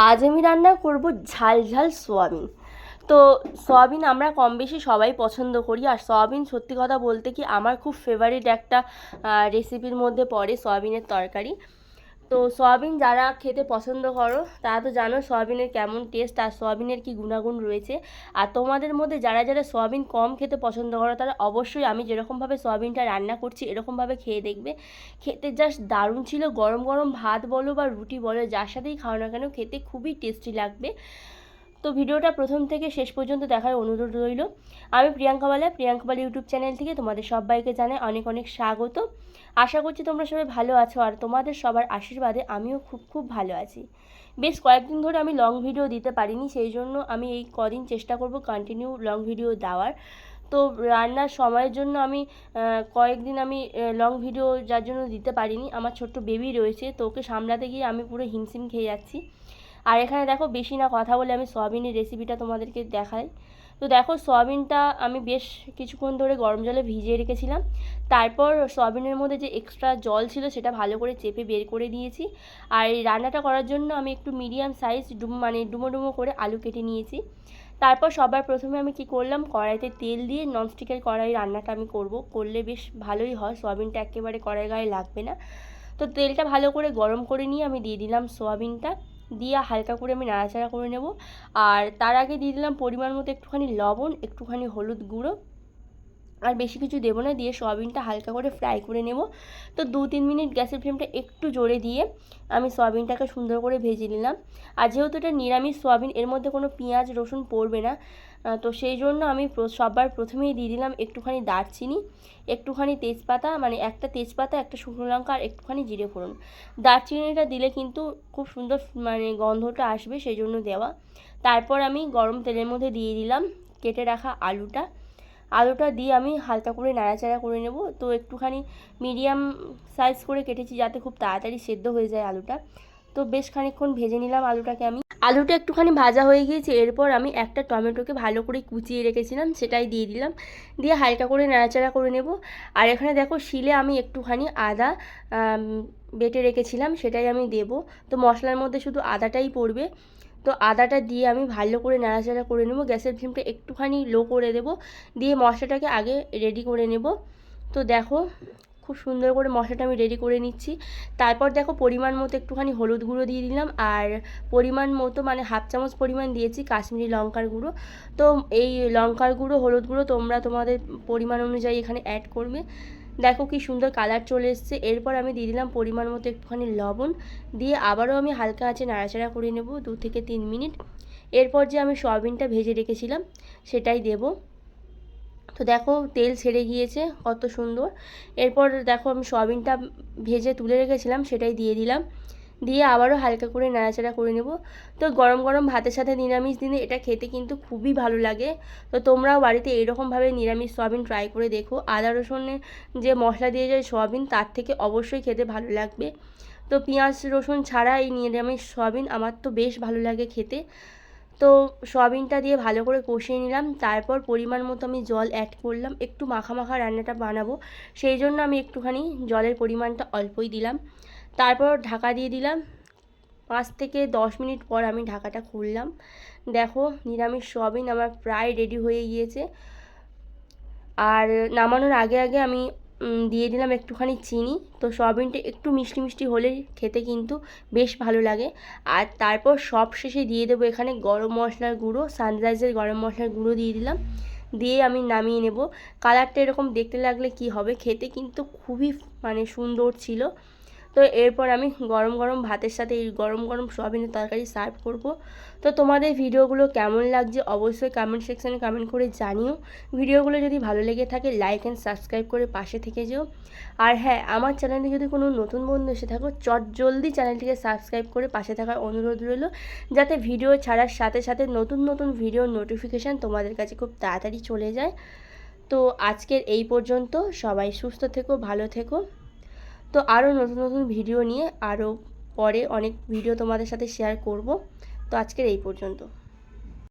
আজ আমি রান্না করব ঝাল ঝাল সোয়াবিন। তো সোয়াবিন আমরা কম বেশি সবাই পছন্দ করি, আর সোয়াবিন সত্যি কথা বলতে কি আমার খুব ফেভারিট একটা রেসিপির মধ্যে পড়ে সোয়াবিনের তরকারি। তো সোয়াবিন যারা খেতে পছন্দ করো তারা তো জানো সোয়াবিনের কেমন টেস্ট আর সোয়াবিনের কী গুণাগুণ রয়েছে। আর তোমাদের মধ্যে যারা যারা সোয়াবিন কম খেতে পছন্দ করো তারা অবশ্যই আমি যেরকমভাবে সোয়াবিনটা রান্না করছি এরকমভাবে খেয়ে দেখবে। খেতে জাস্ট দারুণ ছিল, গরম গরম ভাত বলো বা রুটি বলো যার সাথেই খাও না কেন খেতে খুবই টেস্টি লাগবে। তো ভিডিওটা প্রথম থেকে শেষ পর্যন্ত দেখার অনুরোধ রইল। আমি প্রিয়াঙ্কা বালা ইউটিউব চ্যানেল থেকে তোমাদের সবাইকে জানাই অনেক অনেক স্বাগত। আশা করছি তোমরা সবাই ভালো আছো, আর তোমাদের সবার আশীর্বাদে আমিও খুব খুব ভালো আছি। বেশ কয়েকদিন ধরে আমি লং ভিডিও দিতে পারিনি, সেই জন্য আমি এই কদিন চেষ্টা করব কন্টিনিউ লং ভিডিও দেওয়ার। তো রান্নার সময়ের জন্য আমি কয়েকদিন আমি লং ভিডিও যার জন্য দিতে পারিনি, আমার ছোট্ট বেবি রয়েছে, তো ওকে সামলাতে গিয়ে আমি পুরো হিমশিম খেয়ে যাচ্ছি। আর এখানে দেখো বেশি না কথা বলে আমি সয়াবিনের রেসিপিটা তোমাদেরকে দেখাই। তো দেখো সয়াবিনটা আমি বেশ কিছুক্ষণ ধরে গরম জলে ভিজিয়ে রেখেছিলাম। তারপর সয়াবিনের মধ্যে যে এক্সট্রা জল ছিল সেটা ভালো করে চেপে বের করে দিয়েছি। আর এই রান্নাটা করার জন্য আমি একটু মিডিয়াম সাইজ ডুমো ডুমো করে আলু কেটে নিয়েছি। তারপর সবার প্রথমে আমি কি করলাম, কড়াইতে তেল দিয়ে ননস্টিকের কড়াই রান্নাটা আমি করলে বেশ ভালোই হয়, সয়াবিনটা একেবারে কড়াই গায়ে লাগবে না। তো তেলটা ভালো করে গরম করে নিয়ে আমি দিয়ে দিলাম সোয়াবিনটা, দিয়ে হালকা করে আমি নাড়াচাড়া করে নেব। আর তার আগে দিয়ে দিলাম পরিমাণ মতো একটুখানি লবণ, একটুখানি হলুদ গুঁড়ো, আর বেশি কিছু দেবো না। দিয়ে সয়াবিনটা হালকা করে ফ্রাই করে নেব। তো 2-3 মিনিট গ্যাসের ফ্লেমটা একটু জোরে দিয়ে আমি সয়াবিনটাকে সুন্দর করে ভেজে নিলাম। আর যেহেতু এটা নিরামিষ সয়াবিন, এর মধ্যে কোনো পেঁয়াজ রসুন পড়বে না, তো সেই জন্য আমি সবার প্রথমেই দিয়ে দিলাম একটুখানি দারচিনি, একটুখানি তেজপাতা, মানে একটা তেজপাতা, একটা শুকনো লঙ্কা আর একটুখানি জিরে ফোড়ন। দারচিনিটা দিলে কিন্তু খুব সুন্দর মানে গন্ধটা আসবে, সেই জন্য দেওয়া। তারপর আমি গরম তেলের মধ্যে দিয়ে দিলাম কেটে রাখা আলুটা দিয়ে আমি হালকা করে নাড়াচাড়া করে নেব। তো একটুখানি মিডিয়াম সাইজ করে কেটেছি যাতে খুব তাড়াতাড়ি সেদ্ধ হয়ে যায় আলুটা। তো বেশ খানিকক্ষণ ভেজে নিলাম আলুটাকে আমি। আলুটা একটুখানি ভাজা হয়ে গিয়েছে, এরপর আমি একটা টমেটোকে ভালো করে কুচিয়ে রেখেছিলাম সেটাই দিয়ে দিলাম, দিয়ে হালকা করে নাড়াচাড়া করে নেব। আর এখানে দেখো শিলে আমি একটুখানি আদা বেটে রেখেছিলাম সেটাই আমি দেব। তো মশলার মধ্যে শুধু আদাটাই পড়বে। তো আদাটা দিয়ে আমি ভালো করে নাড়াচাড়া করে নেব, গ্যাসের ফ্লেমটা একটুখানি লো করে দেব, দিয়ে মশলাটাকে আগে রেডি করে নেব। তো দেখো খুব সুন্দর করে মশলাটা আমি রেডি করে নিচ্ছি। তারপর দেখো পরিমাণ মতো একটুখানি হলুদ গুঁড়ো দিয়ে দিলাম, আর পরিমাণ মতো মানে হাফ চামচ পরিমাণ দিয়েছি কাশ্মীরি লঙ্কার গুঁড়ো। তো এই লঙ্কার গুঁড়ো হলুদ গুঁড়ো তোমরা তোমাদের পরিমাণ অনুযায়ী এখানে অ্যাড করবে। দেখো কি সুন্দর কালার চলে এসছে। এরপর আমি দিয়ে দিলাম পরিমাণ মতো একটুখানি লবণ, দিয়ে আবারও আমি হালকা আঁচে নাড়াচাড়া করে নেব 2 থেকে 3 মিনিট। এরপর যে আমি সয়াবিনটা ভেজে রেখেছিলাম সেটাই দেব। তো দেখো তেল ছেড়ে গিয়েছে কত সুন্দর। এরপর দেখো আমি সয়াবিনটা ভেজে তুলে রেখেছিলাম সেটাই দিয়ে দিলাম, দিয়ে আবারও হালকা করে নাড়াচাড়া করে নেব। তো গরম গরম ভাতের সাথে নিরামিষ দিনে এটা খেতে কিন্তু খুবই ভালো লাগে। তো তোমরাও বাড়িতে এইরকমভাবে নিরামিষ সয়াবিন ট্রাই করে দেখো। আদা রসুনের যে মশলা দিয়ে যায় সয়াবিন তার থেকে অবশ্যই খেতে ভালো লাগবে। তো পেঁয়াজ রসুন ছাড়া এই নিরামিষ সয়াবিন আমার তো বেশ ভালো লাগে খেতে। তো সয়াবিনটা দিয়ে ভালো করে কষিয়ে নিলাম, তারপর পরিমাণ মতো আমি জল অ্যাড করলাম, একটু মাখা মাখা রান্নাটা বানাবো সেই জন্য আমি একটুখানি জলের পরিমাণটা অল্পই দিলাম। তারপর ঢাকা দিয়ে দিলাম। 5 থেকে 10 মিনিট পর আমি ঢাকাটা খুললাম। দেখো নিরামিষ সয়াবিন আমার প্রায় রেডি হয়ে গিয়েছে। আর নামানোর আগে আগে আমি দিয়ে দিলাম একটুখানি চিনি। তো সয়াবিনটা একটু মিষ্টি মিষ্টি হলে খেতে কিন্তু বেশ ভালো লাগে। আর তারপর সব শেষে দিয়ে দেবো এখানে গরম মশলার গুঁড়ো, সানরাইজের গরম মশলার গুঁড়ো দিয়ে দিলাম, দিয়ে আমি নামিয়ে নেব। কালারটা এরকম দেখতে লাগলে কি হবে, খেতে কিন্তু খুবই মানে সুন্দর ছিল। তো এরপর আমি গরম গরম ভাতের সাথে এই গরম গরম সয়াবিনের তরকারি সার্ভ করব। তো তোমাদের ভিডিওগুলো কেমন লাগছে অবশ্যই কমেন্ট সেকশানে কমেন্ট করে জানিও। ভিডিওগুলো যদি ভালো লেগে থাকে লাইক অ্যান্ড সাবস্ক্রাইব করে পাশে থেকে যেও। আর হ্যাঁ, আমার চ্যানেলে যদি কোনো নতুন বন্ধু এসে থাকো জলদি চ্যানেলটিকে সাবস্ক্রাইব করে পাশে থাকার অনুরোধ রইল, যাতে ভিডিও ছাড়ার সাথে সাথে নতুন নতুন ভিডিওর নোটিফিকেশান তোমাদের কাছে খুব তাড়াতাড়ি চলে যায়। তো আজকের এই পর্যন্ত, সবাই সুস্থ থেকো, ভালো থেকো। তো আরও নতুন নতুন ভিডিও নিয়ে আরও পরে অনেক ভিডিও তোমাদের সাথে শেয়ার করব। তো আজকের এই পর্যন্ত।